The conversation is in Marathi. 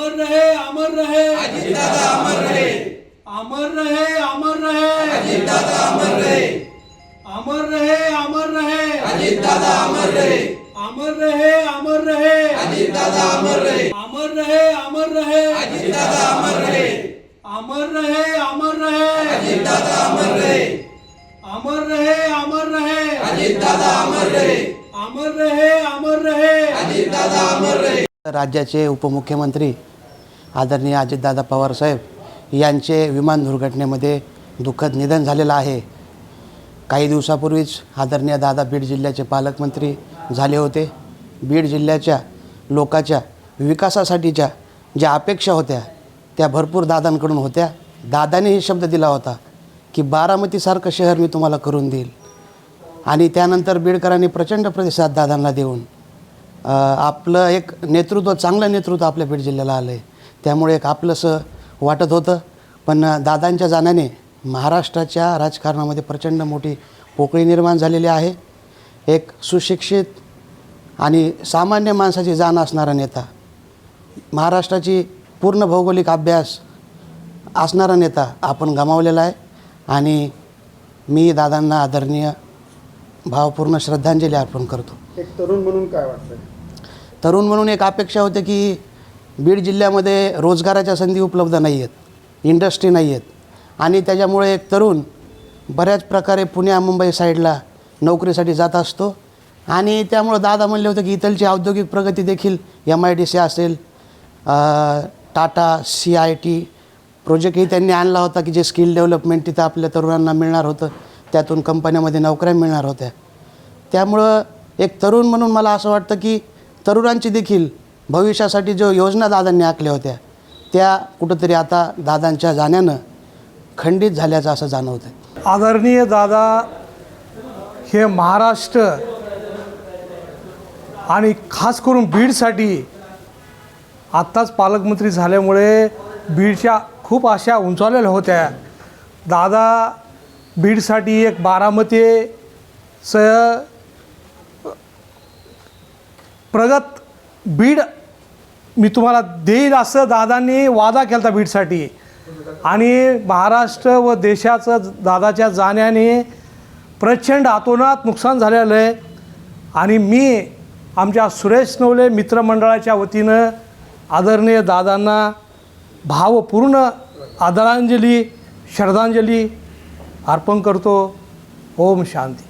अमर रहे अमर रहे अजित दादा अमर रहे, अमर रहे अमर रहे अजित दादा अमर रहे, अमर रहे अमर रहे अजित दादा अमर रहे, अमर रहे अमर रहे अजित दादा अमर रहे, अमर रहे अमर रहे अजित दादा अमर रहे, अमर रहे अमर रहे अजित दादा अमर रहे, अमर रहे अमर रहे अजित दादा अमर रहे, अमर रहे अमर रहे अजित दादा अमर रहे. राज्याचे उपमुख्यमंत्री आदरणीय अजितदादा पवार साहेब यांचे विमान दुर्घटनेमध्ये दुःखद निधन झालेलं आहे. काही दिवसापूर्वीच आदरणीय दादा बीड जिल्ह्याचे पालकमंत्री झाले होते. बीड जिल्ह्याच्या लोकांच्या विकासासाठीच्या ज्या अपेक्षा होत्या त्या भरपूर दादांकडून होत्या. दादांनीही शब्द दिला होता की बारामतीसारखं शहर मी तुम्हाला करून देईल आणि त्यानंतर बीडकरांनी प्रचंड प्रतिसाद दादांना देऊन आपलं एक नेतृत्व, चांगलं नेतृत्व आपल्या बीड जिल्ह्याला आलं आहे. त्यामुळे एक आपलंसं वाटत होतं. पण दादांच्या जाण्याने महाराष्ट्राच्या राजकारणामध्ये प्रचंड मोठी पोकळी निर्माण झालेली आहे. एक सुशिक्षित आणि सामान्य माणसाची जाण असणारा नेता, महाराष्ट्राची पूर्ण भौगोलिक अभ्यास असणारा नेता आपण गमावलेला आहे. आणि मी दादांना आदरणीय भावपूर्ण श्रद्धांजली अर्पण करतो. एक तरुण म्हणून काय वाटतं? तरुण म्हणून एक अपेक्षा होते की बीड जिल्ह्यामध्ये रोजगाराच्या संधी उपलब्ध नाही आहेत, इंडस्ट्री नाही आहेत आणि त्याच्यामुळे एक तरुण बऱ्याच प्रकारे पुण्या मुंबई साईडला नोकरीसाठी जात असतो. आणि त्यामुळं दादा म्हणले होते की इथलची औद्योगिक प्रगती देखील MIDC असेल, टाटा CIT प्रोजेक्टही त्यांनी आणला होता की जे स्किल डेव्हलपमेंट तिथं आपल्या तरुणांना मिळणार होतं, त्यातून कंपन्यामध्ये नोकऱ्या मिळणार होत्या. त्यामुळं एक तरुण म्हणून मला असं वाटतं की तरुणांची देखील भविष्यासाठी जो योजना दादांनी आखल्या होत्या त्या कुठंतरी आता दादांच्या जाण्यानं खंडित झाल्याचं असं जाणवतं आहे. आदरणीय दादा हे महाराष्ट्र आणि खास करून बीडसाठी आत्ताच पालकमंत्री झाल्यामुळे बीडच्या खूप आशा उंचावलेल्या होत्या. दादा बीडसाठी एक बारामतीचं प्रगत बीड मी तुम्हाला देईल असं दादांनी वादा केला होता बीडसाठी. आणि महाराष्ट्र व देशाचं दादाच्या जाण्याने प्रचंड अतोनात नुकसान झालेलं आहे. आणि मी आमच्या सुरेश नवले मित्रमंडळाच्या वतीनं आदरणीय दादांना भावपूर्ण आदरांजली, श्रद्धांजली अर्पण करतो. ओम शांती.